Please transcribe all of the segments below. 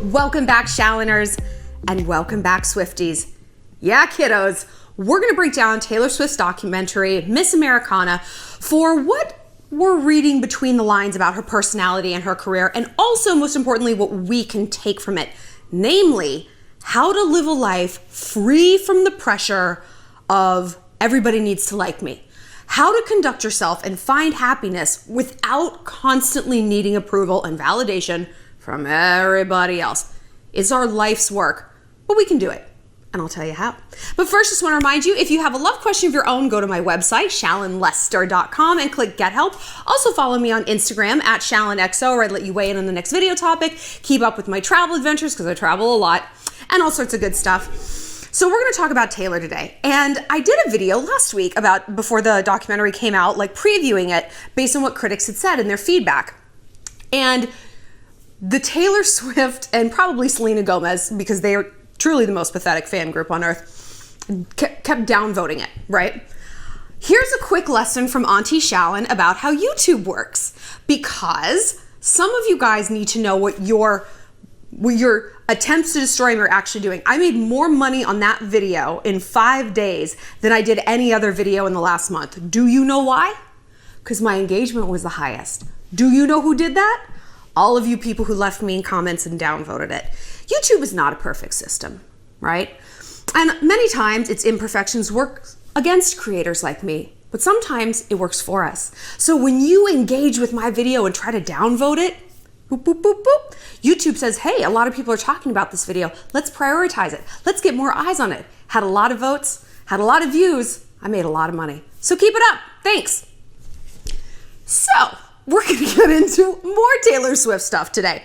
Welcome back, Shalloners, and welcome back, Swifties. Yeah, kiddos, we're gonna break down Taylor Swift's documentary, Miss Americana, for what we're reading between the lines about her personality and her career, and also, most importantly, what we can take from it, namely, how to live a life free from the pressure of everybody needs to like me. How to conduct yourself and find happiness without constantly needing approval and validation from everybody else. It's our life's work, but we can do it. And I'll tell you how. But first, just want to remind you, if you have a love question of your own, go to my website, shallonlester.com, and click Get Help. Also follow me on Instagram at shallonxo, where I'd let you weigh in on the next video topic, keep up with my travel adventures, because I travel a lot, and all sorts of good stuff. So we're going to talk about Taylor today. And I did a video last week about, before the documentary came out, like previewing it based on what critics had said and their feedback. And the Taylor Swift and probably Selena Gomez, because they are truly the most pathetic fan group on earth, kept downvoting it, right? Here's a quick lesson from Auntie Shallon about how YouTube works, because some of you guys need to know what your attempts to destroy me are actually doing. I made more money on that video in 5 days than I did any other video in the last month. Do you know why? Because my engagement was the highest. Do you know who did that? All of you people who left me in comments and downvoted it. YouTube is not a perfect system, right? And many times its imperfections work against creators like me, but sometimes it works for us. So when you engage with my video and try to downvote it, boop, boop, boop, boop, YouTube says, hey, a lot of people are talking about this video. Let's prioritize it. Let's get more eyes on it. Had a lot of votes, had a lot of views. I made a lot of money. So keep it up. Thanks. So we're going to get into more Taylor Swift stuff today.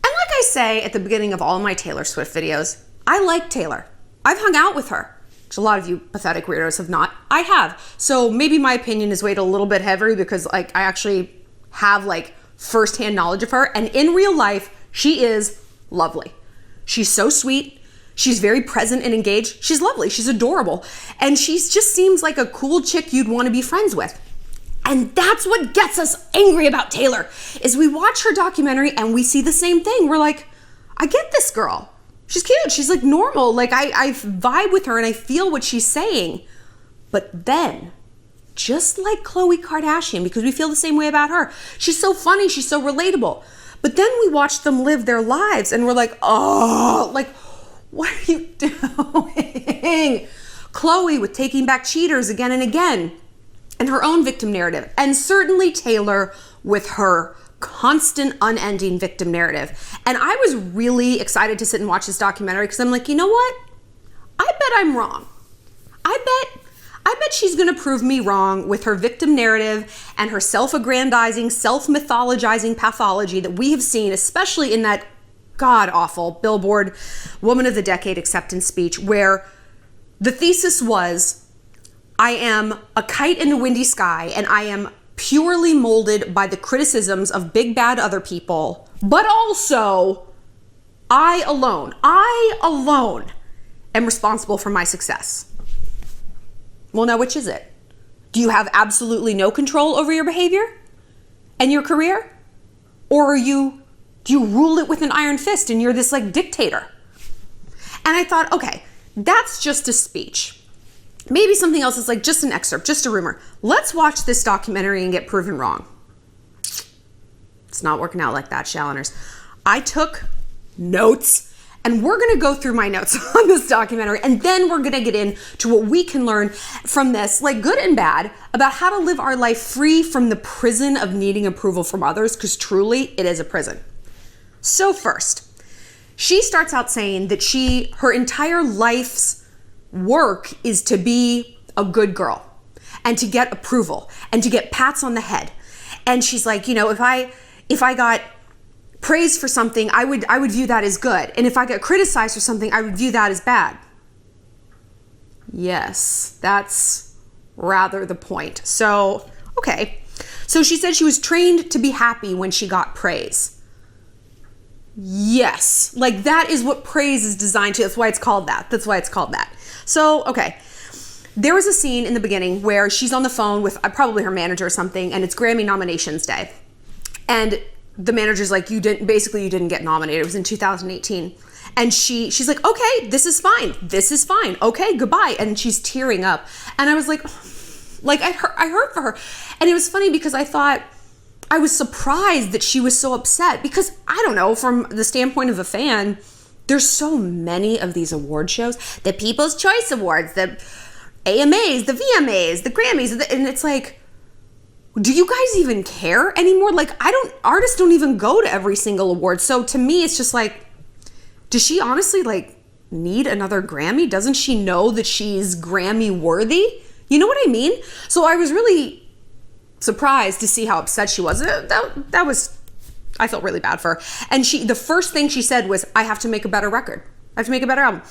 And like I say at the beginning of all my Taylor Swift videos, I like Taylor. I've hung out with her, which a lot of you pathetic weirdos have not. I have. So maybe my opinion is weighed a little bit heavier because I actually have firsthand knowledge of her. And in real life, she is lovely. She's so sweet. She's very present and engaged. She's lovely. She's adorable. And she just seems like a cool chick you'd want to be friends with. And that's what gets us angry about Taylor, is we watch her documentary and we see the same thing. We're like, I get this girl. She's cute. She's normal. I vibe with her and I feel what she's saying. But then, just like Khloe Kardashian, because we feel the same way about her, she's so funny. She's so relatable. But then we watch them live their lives and we're like, oh, what are you doing? Khloe with taking back cheaters again and again, and her own victim narrative, and certainly Taylor with her constant, unending victim narrative. And I was really excited to sit and watch this documentary because I'm like, you know what? I bet I'm wrong. I bet she's gonna prove me wrong with her victim narrative and her self-aggrandizing, self-mythologizing pathology that we have seen, especially in that god-awful Billboard Woman of the Decade acceptance speech, where the thesis was, I am a kite in a windy sky and I am purely molded by the criticisms of big bad other people, but also I alone am responsible for my success. Well, now which is it? Do you have absolutely no control over your behavior and your career? Or do you rule it with an iron fist and you're this dictator? And I thought, okay, that's just a speech. Maybe something else is just an excerpt, just a rumor. Let's watch this documentary and get proven wrong. It's not working out like that, Shalloners. I took notes and we're gonna go through my notes on this documentary, and then we're gonna get into what we can learn from this, good and bad, about how to live our life free from the prison of needing approval from others, because truly it is a prison. So first, she starts out saying that her entire life's work is to be a good girl and to get approval and to get pats on the head. And she's like, if I got praised for something, I would view that as good. And if I got criticized for something, I would view that as bad. Yes, that's rather the point. So, okay. So she said she was trained to be happy when she got praise. Yes, that is what praise is designed to. That's why it's called that. So, okay. There was a scene in the beginning where she's on the phone with probably her manager or something, and it's Grammy Nominations Day. And the manager's like, you didn't get nominated. It was in 2018. And she's like, okay, this is fine. Okay, goodbye. And she's tearing up. And I was like I hurt for her. And it was funny because I was surprised that she was so upset because I don't know, from the standpoint of a fan, there's so many of these award shows, the People's Choice Awards, the AMAs, the VMAs, the Grammys, and it's like, do you guys even care anymore? Like, artists don't even go to every single award. So to me, it's just like, does she honestly like need another Grammy? Doesn't she know that she's Grammy worthy? You know what I mean? So I was really surprised to see how upset she was. That was, I felt really bad for her. And the first thing she said was, I have to make a better record. I have to make a better album.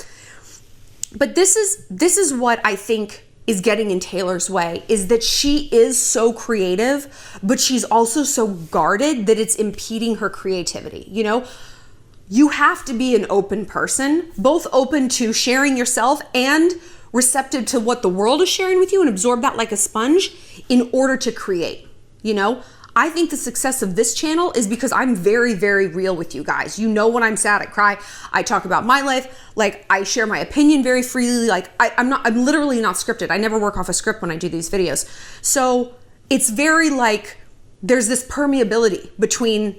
But this is what I think is getting in Taylor's way, is that she is so creative, but she's also so guarded that it's impeding her creativity. You know, you have to be an open person, both open to sharing yourself and receptive to what the world is sharing with you and absorb that like a sponge in order to create. You know, I think the success of this channel is because I'm very, very real with you guys. You know, when I'm sad, I cry. I talk about my life. Like, I share my opinion very freely. Like, I'm literally not scripted. I never work off a script when I do these videos. So it's very like, there's this permeability between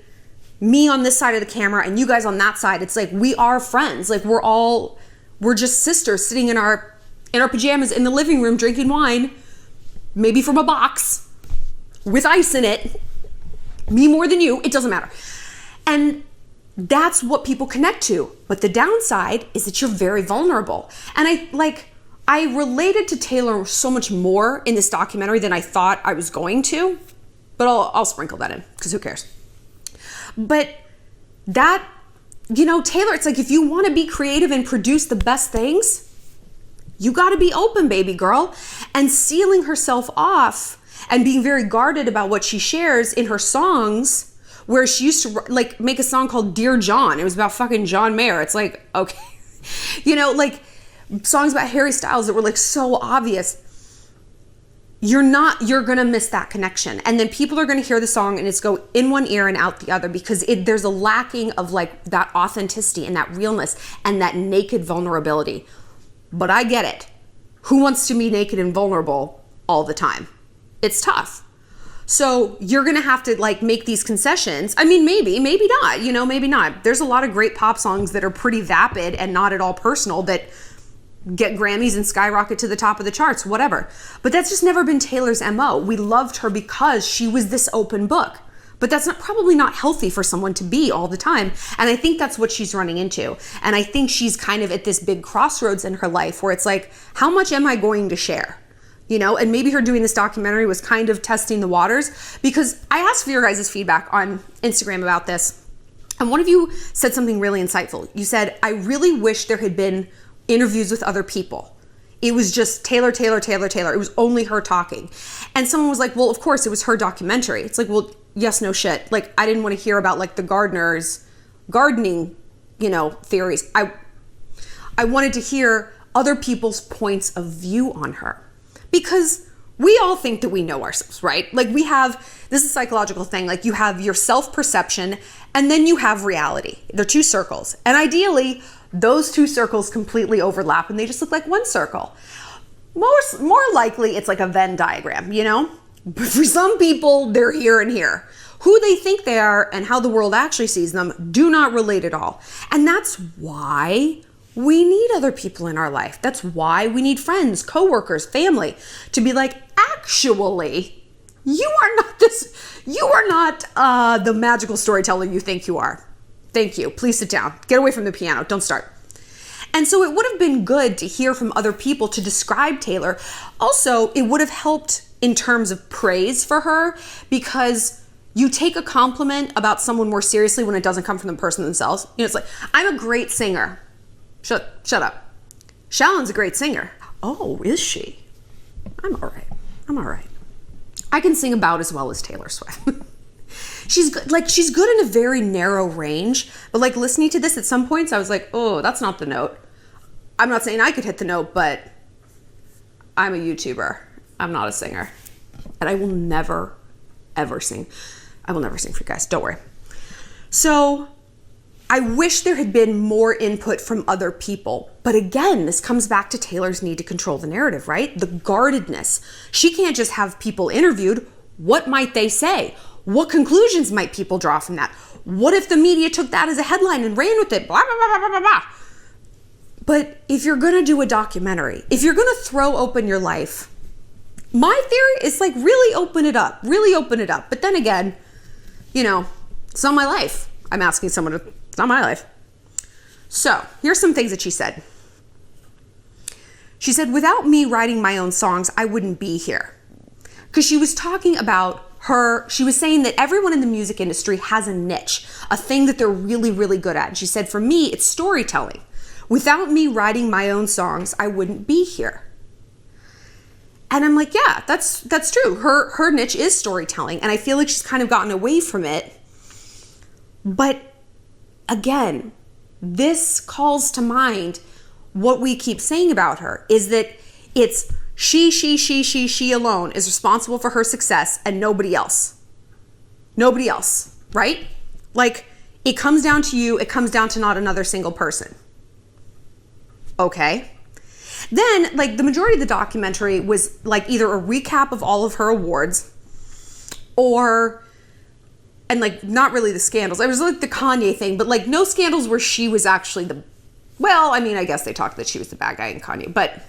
me on this side of the camera and you guys on that side. It's like, we are friends. Like, we're just sisters sitting in our pajamas in the living room drinking wine, maybe from a box with ice in it. Me more than you, it doesn't matter. And that's what people connect to. But the downside is that you're very vulnerable. And I related to Taylor so much more in this documentary than I thought I was going to, but I'll sprinkle that in because who cares? But that, you know, Taylor, it's like, if you want to be creative and produce the best things, you got to be open, baby girl. And sealing herself off and being very guarded about what she shares in her songs, where she used to like make a song called Dear John. It was about fucking John Mayer. It's like, okay, you know, like songs about Harry Styles that were like so obvious. You're gonna miss that connection. And then people are gonna hear the song and it's go in one ear and out the other, because there's a lacking of like that authenticity and that realness and that naked vulnerability. But I get it. Who wants to be naked and vulnerable all the time? It's tough. So you're gonna have to like make these concessions. I mean, maybe not, you know, maybe not. There's a lot of great pop songs that are pretty vapid and not at all personal that get Grammys and skyrocket to the top of the charts, whatever. But that's just never been Taylor's MO. We loved her because she was this open book. But that's probably not healthy for someone to be all the time. And I think that's what she's running into. And I think she's kind of at this big crossroads in her life where it's like, how much am I going to share? You know, and maybe her doing this documentary was kind of testing the waters, because I asked for your guys' feedback on Instagram about this. And one of you said something really insightful. You said, I really wish there had been interviews with other people. It was just Taylor. It was only her talking. And someone was like, well, of course it was her documentary. It's like, well, yes, no shit. Like, I didn't want to hear about like the gardeners gardening, you know, theories. I wanted to hear other people's points of view on her, because we all think that we know ourselves, right? Like, we have, this is a psychological thing. Like, you have your self-perception and then you have reality. They're two circles. And ideally, those two circles completely overlap and they just look like one circle. More likely, it's like a Venn diagram, you know? But for some people, they're here and here. Who they think they are and how the world actually sees them do not relate at all. And that's why we need other people in our life. That's why we need friends, coworkers, family to be like, actually, you are not the magical storyteller you think you are. Thank you. Please sit down. Get away from the piano. Don't start. And so it would have been good to hear from other people to describe Taylor. Also, it would have helped in terms of praise for her, because you take a compliment about someone more seriously when it doesn't come from the person themselves. You know, it's like, I'm a great singer. Shut up. Shallon's a great singer. Oh, is she? I'm all right. I can sing about as well as Taylor Swift. She's good in a very narrow range, but like listening to this at some points, I was like, oh, that's not the note. I'm not saying I could hit the note, but I'm a YouTuber. I'm not a singer. And I will never, ever sing. I will never sing for you guys. Don't worry. So I wish there had been more input from other people. But again, this comes back to Taylor's need to control the narrative, right? The guardedness. She can't just have people interviewed. What might they say? What conclusions might people draw from that? What if the media took that as a headline and ran with it? Blah, blah, blah, blah, blah, blah. But if you're going to do a documentary, if you're going to throw open your life, my theory is like really open it up. But then again, it's not my life. I'm asking someone to, it's not my life. So here's some things that she said. She said, without me writing my own songs, I wouldn't be here. Because she was talking about she was saying that everyone in the music industry has a niche, a thing that they're really, really good at. And she said, for me, it's storytelling. Without me writing my own songs, I wouldn't be here. And I'm like, yeah, that's true. Her niche is storytelling. And I feel like she's kind of gotten away from it. But again, this calls to mind what we keep saying about her, is that it's she alone is responsible for her success and nobody else. Nobody else, right? Like, it comes down to you. It comes down to not another single person. Okay. Then, like, the majority of the documentary was like either a recap of all of her awards and like not really the scandals. It was like the Kanye thing, but like no scandals where she was actually I guess they talked that she was the bad guy in Kanye, but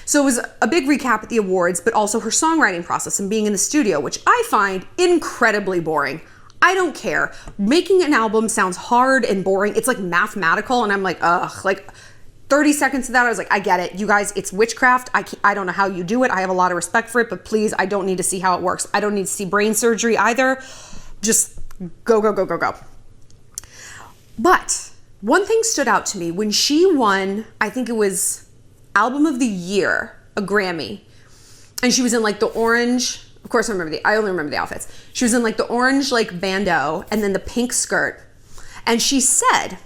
so it was a big recap at the awards, but also her songwriting process and being in the studio, which I find incredibly boring. I don't care. Making an album sounds hard and boring. It's like mathematical, and I'm like, ugh, like 30 seconds of that, I was like, I get it. You guys, it's witchcraft. I don't know how you do it. I have a lot of respect for it, but please, I don't need to see how it works. I don't need to see brain surgery either. Just go. But one thing stood out to me when she won, I think it was Album of the Year, a Grammy. And she was in like the orange, of course I only remember the outfits. She was in like the orange like bandeau and then the pink skirt. And she said,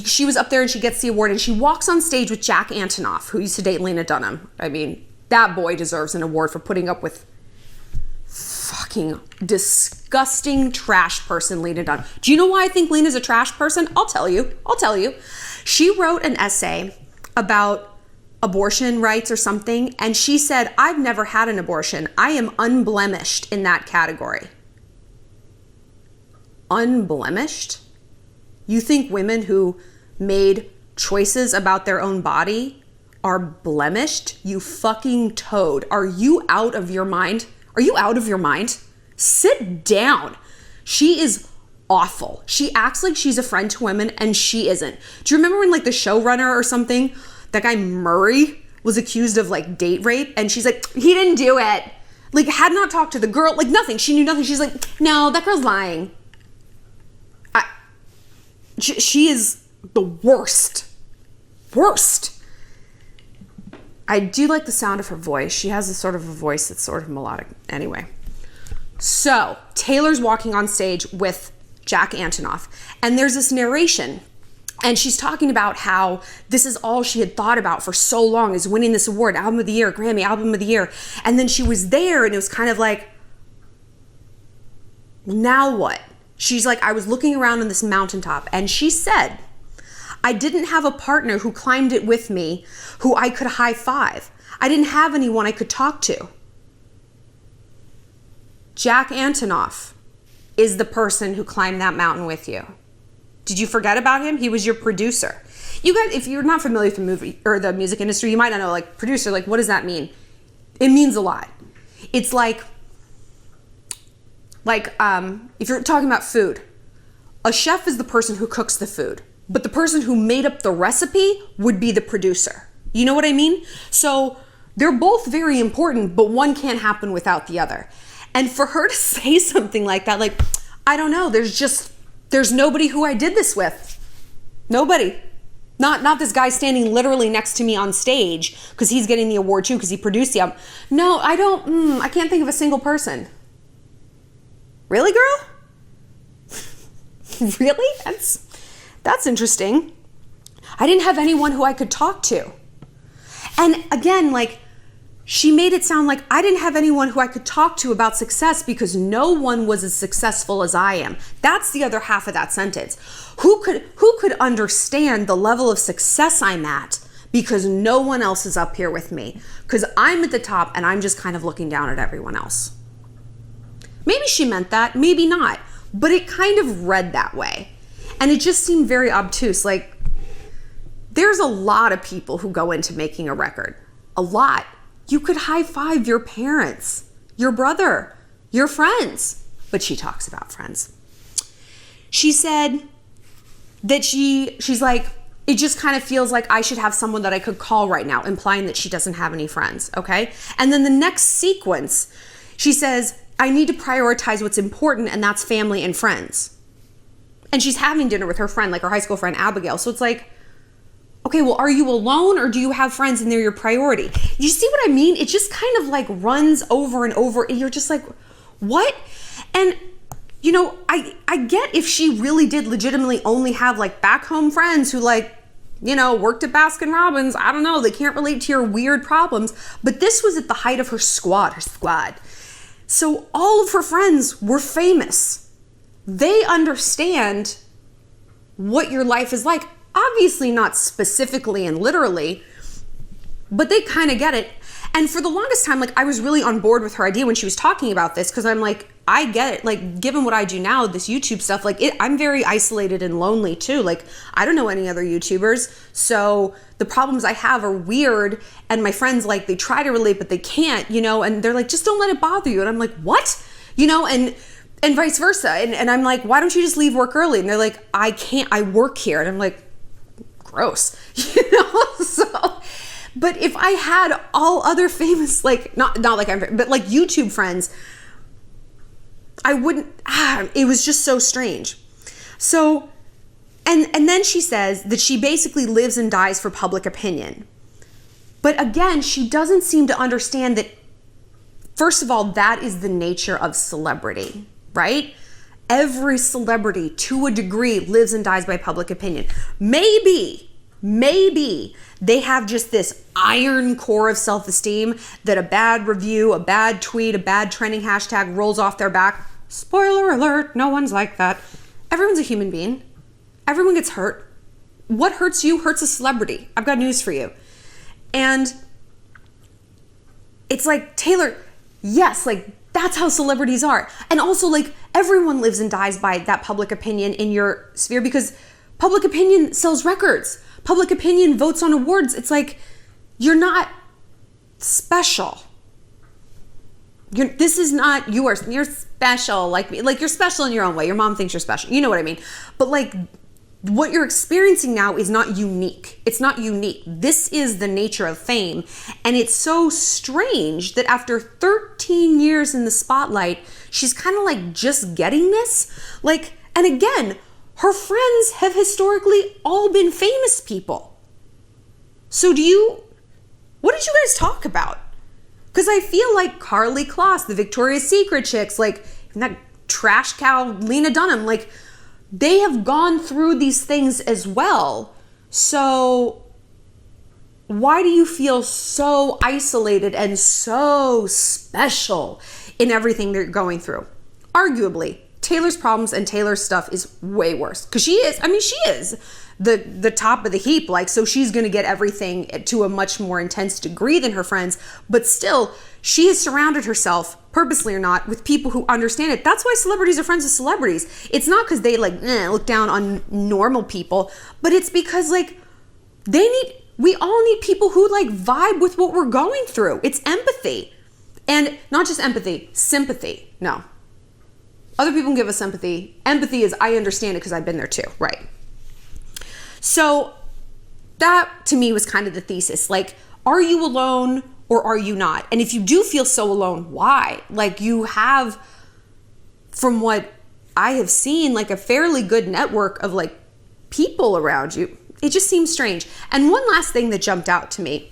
she was up there and she gets the award and she walks on stage with Jack Antonoff, who used to date Lena Dunham. I mean, that boy deserves an award for putting up with fucking disgusting trash person Lena Dunham. Do you know why I think Lena's a trash person? I'll tell you. She wrote an essay about abortion rights or something, and she said, I've never had an abortion. I am unblemished in that category. Unblemished? You think women who made choices about their own body are blemished? You fucking toad. Are you out of your mind? Sit down. She is awful. She acts like she's a friend to women and she isn't. Do you remember when like the showrunner or something, that guy Murray was accused of like date rape and she's like, he didn't do it. Like had not talked to the girl, like nothing. She knew nothing. She's like, no, that girl's lying. She is the worst. I do like the sound of her voice. She has a sort of a voice that's sort of melodic. Anyway. So Taylor's walking on stage with Jack Antonoff, and there's this narration, and she's talking about how this is all she had thought about for so long, is winning this award, Album of the Year, Grammy Album of the Year. And then she was there and it was kind of like, now what? She's like, I was looking around on this mountaintop, and she said, I didn't have a partner who climbed it with me, who I could high five. I didn't have anyone I could talk to. Jack Antonoff is the person who climbed that mountain with you. Did you forget about him? He was your producer. You guys, if you're not familiar with the movie or the music industry, you might not know, like, producer, like, what does that mean? It means a lot. It's like if you're talking about food, a chef is the person who cooks the food, but the person who made up the recipe would be the producer. You know what I mean? So they're both very important, but one can't happen without the other. And for her to say something like that, like, I don't know, there's nobody who I did this with. Nobody. Not this guy standing literally next to me on stage because he's getting the award too because he produced the album. No, I can't think of a single person. Really, girl? Really? That's interesting. I didn't have anyone who I could talk to. And again, like, she made it sound like I didn't have anyone who I could talk to about success because no one was as successful as I am. That's the other half of that sentence. Who could understand the level of success I'm at because no one else is up here with me? Because I'm at the top and I'm just kind of looking down at everyone else. Maybe she meant that, maybe not, but it kind of read that way. And it just seemed very obtuse. Like, there's a lot of people who go into making a record. A lot. You could high five your parents, your brother, your friends. But she talks about friends. She said that she's like, it just kind of feels like I should have someone that I could call right now, implying that she doesn't have any friends, okay? And then the next sequence, she says, I need to prioritize what's important, and that's family and friends. And she's having dinner with her friend, like her high school friend, Abigail. So it's like, okay, well, are you alone or do you have friends and they're your priority? You see what I mean? It just kind of like runs over and over. And you're just like, what? And, you know, I get if she really did legitimately only have like back home friends who like, you know, worked at Baskin Robbins. I don't know. They can't relate to your weird problems. But this was at the height of her squad. So all of her friends were famous. They understand what your life is like. Obviously not specifically and literally, but they kind of get it. And for the longest time, like I was really on board with her idea when she was talking about this, because I'm like, I get it. Like, given what I do now, this YouTube stuff, like I'm very isolated and lonely too. Like, I don't know any other YouTubers. So the problems I have are weird. And my friends, like, they try to relate, but they can't, you know, and they're like, just don't let it bother you. And I'm like, what? You know, and vice versa. And I'm like, why don't you just leave work early? And they're like, I can't, I work here. And I'm like, gross, you know? So, but if I had all other famous, like, not like I'm, but like YouTube friends, I wouldn't, it was just so strange. So, and then she says that she basically lives and dies for public opinion. But again, she doesn't seem to understand that, first of all, that is the nature of celebrity, right? Every celebrity, to a degree, lives and dies by public opinion. Maybe they have just this iron core of self-esteem that a bad review, a bad tweet, a bad trending hashtag rolls off their back. Spoiler alert, no one's like that. Everyone's a human being. Everyone gets hurt. What hurts you hurts a celebrity. I've got news for you. And it's like, Taylor, yes, like, that's how celebrities are. And also, like, everyone lives and dies by that public opinion in your sphere, because public opinion sells records. Public opinion votes on awards. It's like, you're not special. This is not yours. You're special like me. Like, you're special in your own way. Your mom thinks you're special. You know what I mean? But like, what you're experiencing now is not unique. It's not unique. This is the nature of fame. And it's so strange that after 13 years in the spotlight, she's kind of like just getting this. Like, and again, her friends have historically all been famous people. So what did you guys talk about? Because I feel like Karlie Kloss, the Victoria's Secret chicks, like that trash cow Lena Dunham, like, they have gone through these things as well. So why do you feel so isolated and so special in everything they're going through? Arguably, Taylor's problems and Taylor's stuff is way worse. Because she is the top of the heap. Like, so she's going to get everything to a much more intense degree than her friends. But still, she has surrounded herself, purposely or not, with people who understand it. That's why celebrities are friends with celebrities. It's not because they like look down on normal people, but it's because like we all need people who like vibe with what we're going through. It's empathy. And not just empathy, sympathy. No. Other people can give us sympathy. Empathy is, I understand it because I've been there too, right? So that to me was kind of the thesis. Like, are you alone or are you not? And if you do feel so alone, why? Like, you have, from what I have seen, like a fairly good network of like people around you. It just seems strange. And one last thing that jumped out to me.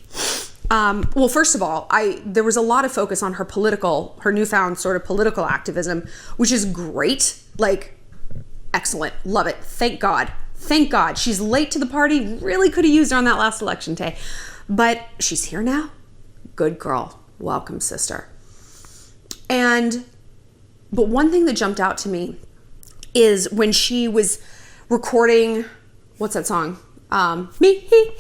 Well, first of all, there was a lot of focus on her newfound sort of political activism, which is great. Like, excellent. Love it. Thank God. Thank God. She's late to the party. Really could have used her on that last election day. But she's here now. Good girl. welcome, sister. But one thing that jumped out to me is when she was recording, what's that song? Me, he,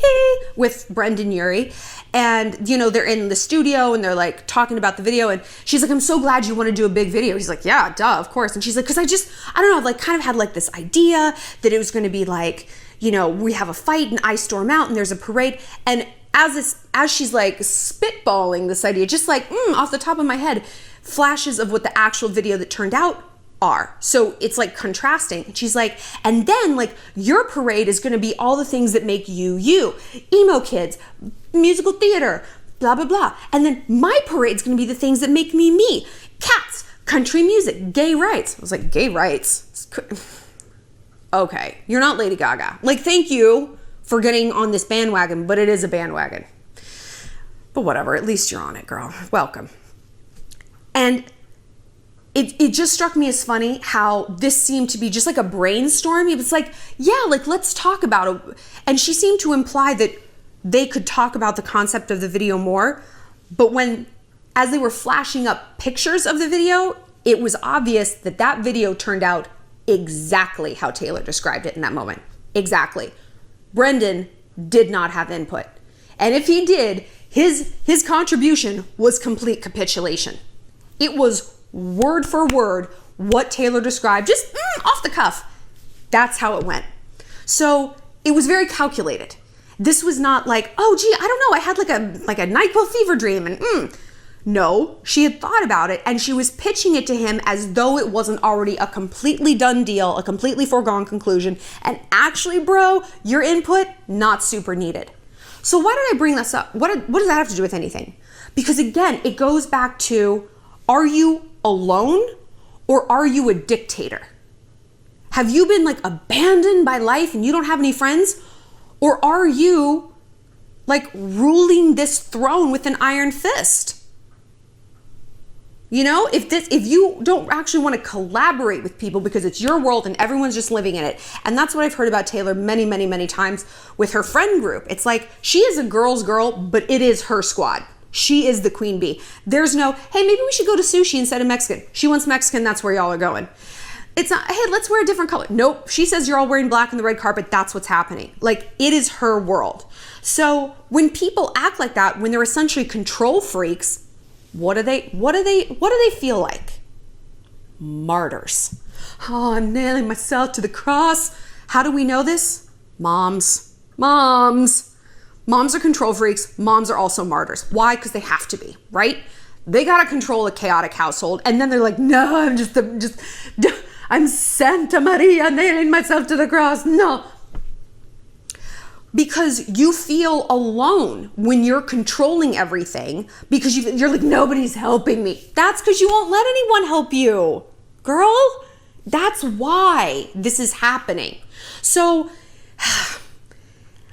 with Brendan Urie. And, you know, they're in the studio and they're like talking about the video. And she's like, I'm so glad you want to do a big video. He's like, yeah, duh, of course. And she's like, cause I don't know, I've like kind of had like this idea that it was going to be like, you know, we have a fight and I storm out and there's a parade. And as she's like spitballing this idea, just like off the top of my head, flashes of what the actual video that turned out are. So it's like contrasting. She's like, and then like your parade is going to be all the things that make you, emo kids, musical theater, blah, blah, blah. And then my parade's going to be the things that make me, me, cats, country music, gay rights. I was like, gay rights? Okay, you're not Lady Gaga. Like, thank you for getting on this bandwagon, but it is a bandwagon. But whatever, at least you're on it, girl. Welcome. And it just struck me as funny how this seemed to be just like a brainstorm. It was like, yeah, like let's talk about it. And she seemed to imply that they could talk about the concept of the video more. But as they were flashing up pictures of the video, it was obvious that that video turned out exactly how Taylor described it in that moment. Exactly. Brendan did not have input. And if he did, his contribution was complete capitulation. It was word for word what Taylor described, just off the cuff. That's how it went. So it was very calculated. This was not like, oh gee, I don't know, I had like a NyQuil fever dream and No, she had thought about it and she was pitching it to him as though it wasn't already a completely done deal, a completely foregone conclusion. And actually, bro, your input, not super needed. So why did I bring this up? What does that have to do with anything? Because again, it goes back to, are you alone or are you a dictator? Have you been like abandoned by life and you don't have any friends? Or are you like ruling this throne with an iron fist? You know, if you don't actually want to collaborate with people because it's your world and everyone's just living in it. And that's what I've heard about Taylor many, many, many times with her friend group. It's like, she is a girl's girl, but it is her squad. She is the queen bee. There's no, hey, maybe we should go to sushi instead of Mexican. She wants Mexican, that's where y'all are going. It's not, hey, let's wear a different color. Nope, she says you're all wearing black on the red carpet, that's what's happening. Like, it is her world. So when people act like that, when they're essentially control freaks, what do they feel like? Martyrs. Oh, I'm nailing myself to the cross. How do we know this? Moms. Moms are control freaks. Moms are also martyrs. Why? Because they have to be, right? They got to control a chaotic household. And then they're like, no, I'm Santa Maria nailing myself to the cross. No. Because you feel alone when you're controlling everything because you're like, nobody's helping me. That's because you won't let anyone help you, girl. That's why this is happening. So,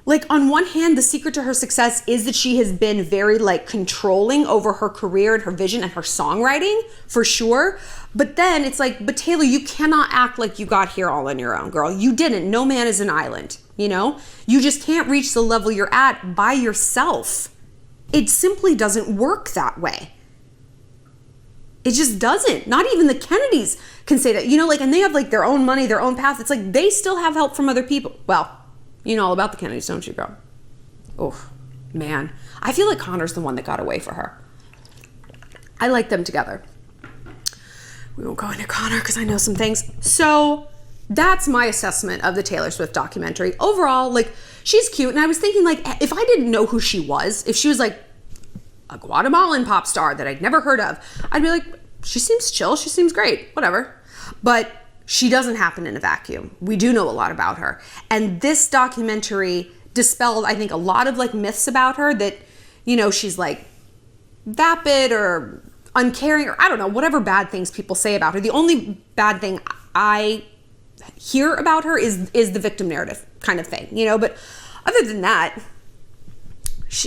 like, on one hand, the secret to her success is that she has been very like controlling over her career and her vision and her songwriting, for sure. But then it's like, but Taylor, you cannot act like you got here all on your own, girl. You didn't. No man is an island, you know? You just can't reach the level you're at by yourself. It simply doesn't work that way. It just doesn't. Not even the Kennedys can say that, you know, like, and they have like their own money, their own path. It's like they still have help from other people. Well, you know all about the Kennedys, don't you, girl? Oh, man. I feel like Connor's the one that got away for her. I like them together. We won't go into Connor because I know some things. So that's my assessment of the Taylor Swift documentary. Overall, like, she's cute. And I was thinking, like, if I didn't know who she was, if she was like a Guatemalan pop star that I'd never heard of, I'd be like, she seems chill. She seems great. Whatever. But she doesn't happen in a vacuum. We do know a lot about her. And this documentary dispelled, I think, a lot of like myths about her that, you know, she's like vapid or uncaring or I don't know, whatever bad things people say about her. The only bad thing I hear about her is the victim narrative kind of thing, you know, but other than that,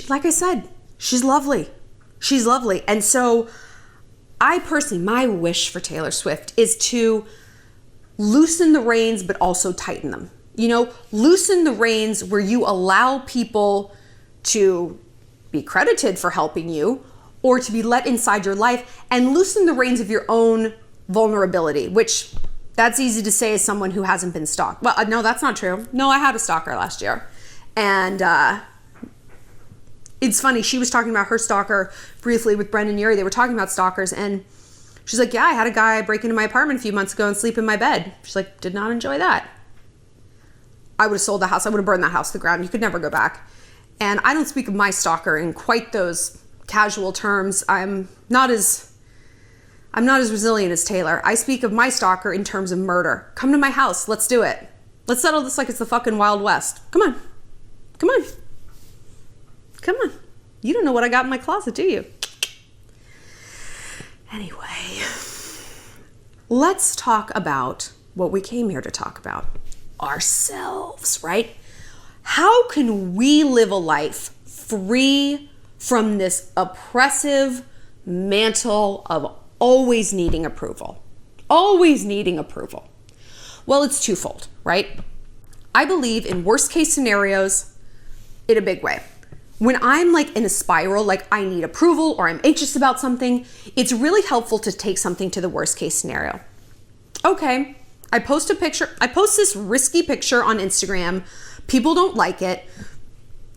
like I said, she's lovely. She's lovely. And so I personally, my wish for Taylor Swift is to loosen the reins, but also tighten them. You know, loosen the reins where you allow people to be credited for helping you, or to be let inside your life and loosen the reins of your own vulnerability, which that's easy to say as someone who hasn't been stalked. Well, no, that's not true. No, I had a stalker last year. And it's funny, she was talking about her stalker briefly with Brendan Urie. They were talking about stalkers, and she's like, yeah, I had a guy break into my apartment a few months ago and sleep in my bed. She's like, did not enjoy that. I would have sold the house. I would have burned that house to the ground. You could never go back. And I don't speak of my stalker in quite those casual terms. I'm not as resilient as Taylor. I speak of my stalker in terms of murder. Come to my house. Let's do it. Let's settle this like it's the fucking Wild West. Come on. Come on. Come on. You don't know what I got in my closet, do you? Anyway, let's talk about what we came here to talk about. Ourselves, right? How can we live a life free from this oppressive mantle of always needing approval? Always needing approval. Well, it's twofold, right? I believe in worst case scenarios in a big way. When I'm like in a spiral, like I need approval or I'm anxious about something, it's really helpful to take something to the worst case scenario. Okay, I post this risky picture on Instagram. People don't like it.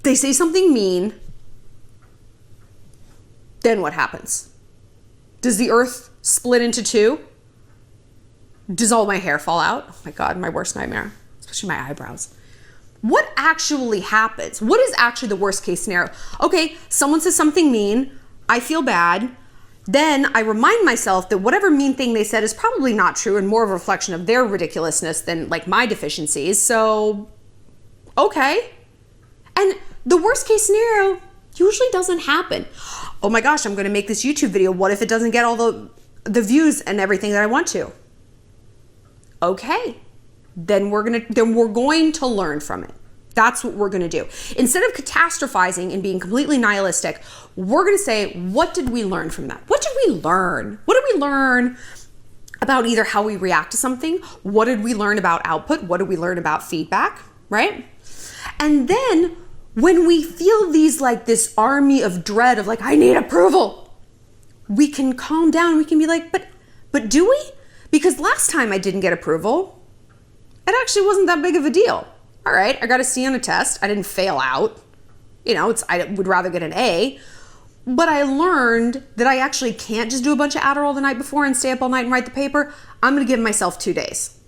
They say something mean. Then what happens? Does the earth split into two? Does all my hair fall out? Oh my God, my worst nightmare, especially my eyebrows. What actually happens? What is actually the worst case scenario? Okay, someone says something mean. I feel bad. Then I remind myself that whatever mean thing they said is probably not true and more of a reflection of their ridiculousness than like my deficiencies. So, okay. And the worst case scenario usually doesn't happen. Oh my gosh, I'm going to make this YouTube video. What if it doesn't get all the views and everything that I want to? Okay. Then we're going to learn from it. That's what we're going to do. Instead of catastrophizing and being completely nihilistic, we're going to say, what did we learn from that? What did we learn? What did we learn about either how we react to something? What did we learn about output? What did we learn about feedback? Right? And then when we feel this army of dread of like, I need approval, we can calm down. We can be like, but do we? Because last time I didn't get approval, it actually wasn't that big of a deal. All right, I got a C on a test. I didn't fail out. I would rather get an A. But I learned that I actually can't just do a bunch of Adderall the night before and stay up all night and write the paper. I'm going to give myself 2 days.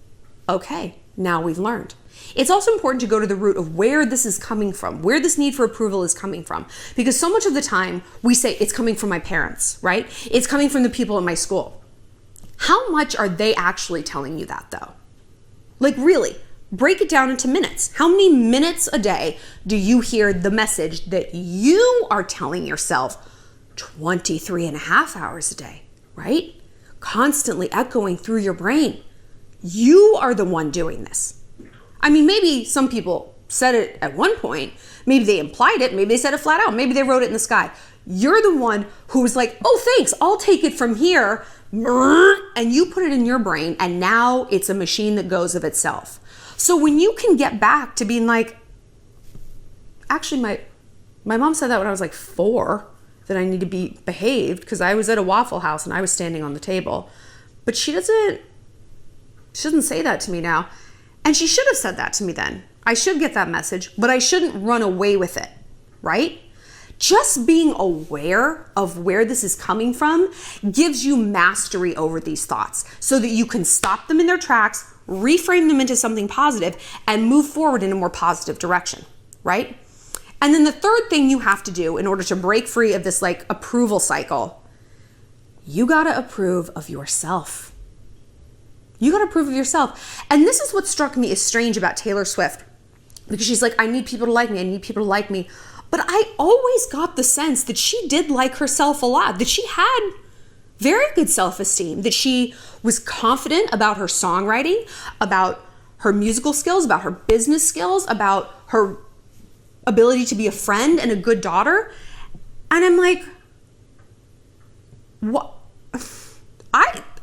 Okay, now we've learned. It's also important to go to the root of where this is coming from, where this need for approval is coming from. Because so much of the time we say it's coming from my parents, right? It's coming from the people at my school. How much are they actually telling you that though? Like really, break it down into minutes. How many minutes a day do you hear the message that you are telling yourself 23 and a half hours a day, right? Constantly echoing through your brain. You are the one doing this. I mean, maybe some people said it at one point. Maybe they implied it. Maybe they said it flat out. Maybe they wrote it in the sky. You're the one who was like, oh, thanks, I'll take it from here. And you put it in your brain, and now it's a machine that goes of itself. So when you can get back to being like, actually my mom said that when I was like 4, that I need to be behaved because I was at a Waffle House and I was standing on the table. But she doesn't say that to me now. And she should have said that to me then. I should get that message, but I shouldn't run away with it, right? Just being aware of where this is coming from gives you mastery over these thoughts so that you can stop them in their tracks, reframe them into something positive, and move forward in a more positive direction, right? And then the third thing you have to do in order to break free of this like approval cycle, you gotta approve of yourself. You gotta approve of yourself. And this is what struck me as strange about Taylor Swift, because she's like, I need people to like me. I need people to like me. But I always got the sense that she did like herself a lot, that she had very good self-esteem, that she was confident about her songwriting, about her musical skills, about her business skills, about her ability to be a friend and a good daughter. And I'm like, what?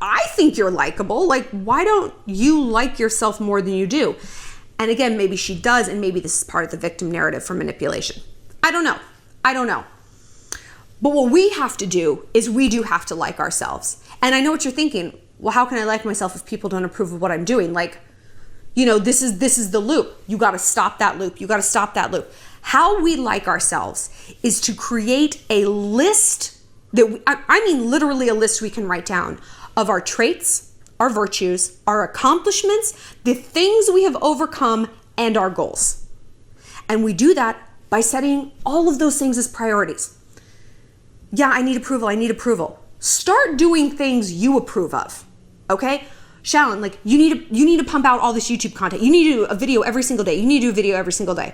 I think you're likable. Like, why don't you like yourself more than you do? And again, maybe she does, and maybe this is part of the victim narrative for manipulation. I don't know. But what we have to do is we do have to like ourselves. And I know what you're thinking. Well, how can I like myself if people don't approve of what I'm doing? Like, you know, this is the loop. You got to stop that loop. You got to stop that loop. How we like ourselves is to create a list that I mean literally a list we can write down of our traits, our virtues, our accomplishments, the things we have overcome, and our goals. And we do that by setting all of those things as priorities. Yeah, I need approval. I need approval. Start doing things you approve of. Okay? Shallon, like you need to pump out all this YouTube content. You need to do a video every single day. You need to do a video every single day.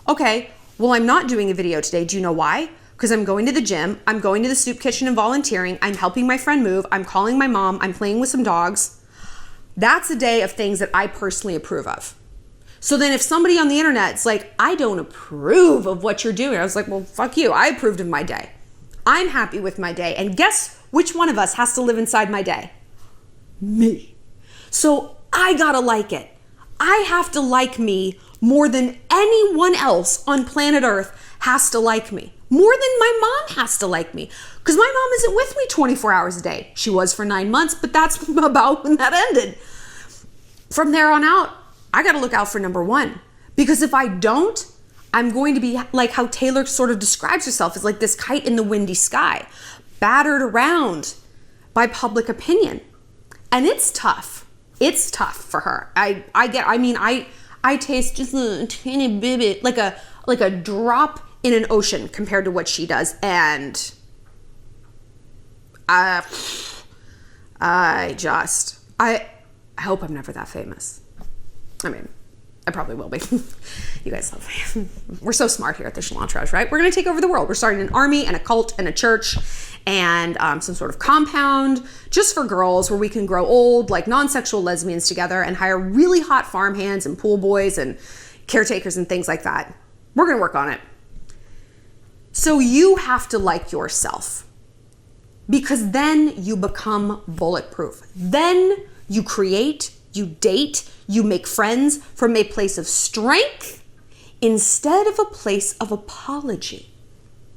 Okay, well, I'm not doing a video today. Do you know why? Because I'm going to the gym. I'm going to the soup kitchen and volunteering. I'm helping my friend move. I'm calling my mom. I'm playing with some dogs. That's a day of things that I personally approve of. So then if somebody on the internet's like, I don't approve of what you're doing, I was like, well, fuck you. I approved of my day. I'm happy with my day. And guess which one of us has to live inside my day? Me. So I gotta like it. I have to like me more than anyone else on planet Earth has to like me. More than my mom has to like me. Because my mom isn't with me 24 hours a day. She was for 9 months, but that's about when that ended. From there on out, I gotta look out for number one. Because if I don't, I'm going to be like how Taylor sort of describes herself as like this kite in the windy sky, battered around by public opinion. And it's tough. It's tough for her. I taste just a teeny bit, like a drop in an ocean compared to what she does. And I hope I'm never that famous. I mean, I probably will be. You guys love me. We're so smart here at the Shallontrage, right? We're going to take over the world. We're starting an army and a cult and a church and some sort of compound just for girls where we can grow old like non-sexual lesbians together and hire really hot farmhands and pool boys and caretakers and things like that. We're going to work on it. So you have to like yourself because then you become bulletproof. Then you create, you date, you make friends from a place of strength instead of a place of apology,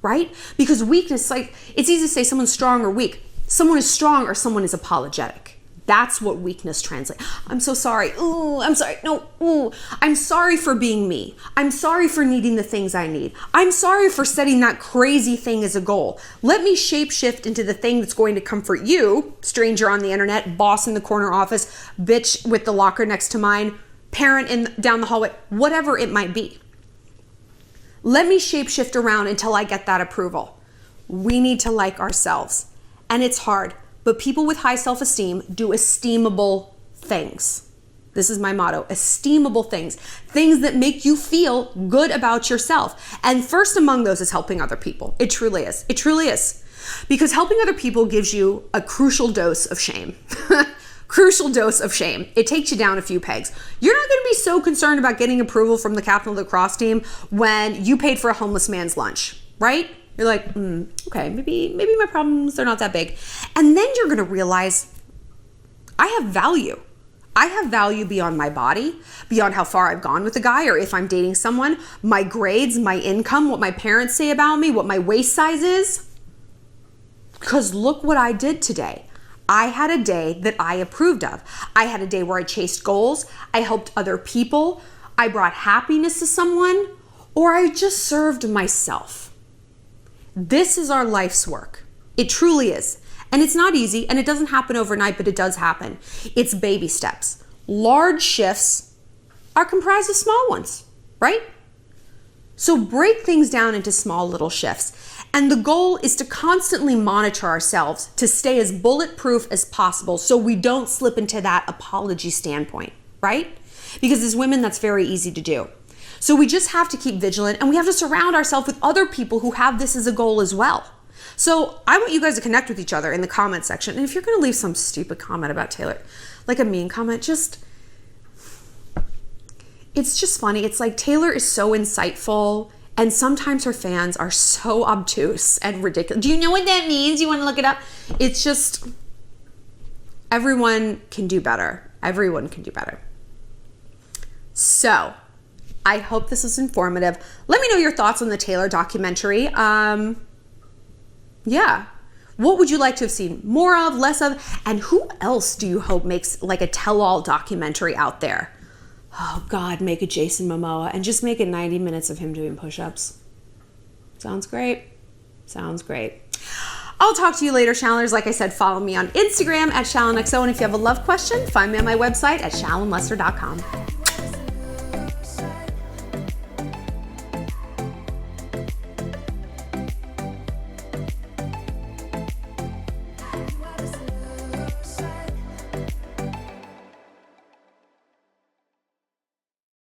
right? Because weakness, like it's easy to say someone's strong or weak. Someone is strong or someone is apologetic. That's what weakness translates. I'm so sorry. Ooh, I'm sorry. No, ooh. I'm sorry for being me. I'm sorry for needing the things I need. I'm sorry for setting that crazy thing as a goal. Let me shapeshift into the thing that's going to comfort you, stranger on the internet, boss in the corner office, bitch with the locker next to mine, parent down the hallway, whatever it might be. Let me shapeshift around until I get that approval. We need to like ourselves. And it's hard. But people with high self-esteem do esteemable things. This is my motto, esteemable things. Things that make you feel good about yourself. And first among those is helping other people. It truly is. It truly is. Because helping other people gives you a crucial dose of shame. Crucial dose of shame. It takes you down a few pegs. You're not going to be so concerned about getting approval from the captain of the lacrosse team when you paid for a homeless man's lunch, right? You're like, okay, maybe my problems are not that big. And then you're going to realize I have value. I have value beyond my body, beyond how far I've gone with a guy or if I'm dating someone, my grades, my income, what my parents say about me, what my waist size is. Because look what I did today. I had a day that I approved of. I had a day where I chased goals. I helped other people. I brought happiness to someone, or I just served myself. This is our life's work. It truly is. And it's not easy, and it doesn't happen overnight, but it does happen. It's baby steps. Large shifts are comprised of small ones, right? So break things down into small little shifts. And the goal is to constantly monitor ourselves to stay as bulletproof as possible so we don't slip into that apology standpoint, right? Because as women, that's very easy to do. So we just have to keep vigilant and we have to surround ourselves with other people who have this as a goal as well. So I want you guys to connect with each other in the comment section. And if you're going to leave some stupid comment about Taylor, like a mean comment, it's just funny. It's like Taylor is so insightful and sometimes her fans are so obtuse and ridiculous. Do you know what that means? You want to look it up? It's just, everyone can do better. Everyone can do better. So I hope this was informative. Let me know your thoughts on the Taylor documentary. Yeah. What would you like to have seen more of, less of? And who else do you hope makes like a tell-all documentary out there? Oh God, make a Jason Momoa and just make it 90 minutes of him doing push-ups. Sounds great. Sounds great. I'll talk to you later, Shalloners. Like I said, follow me on Instagram at ShallonXO. And if you have a love question, find me on my website at shallonlester.com.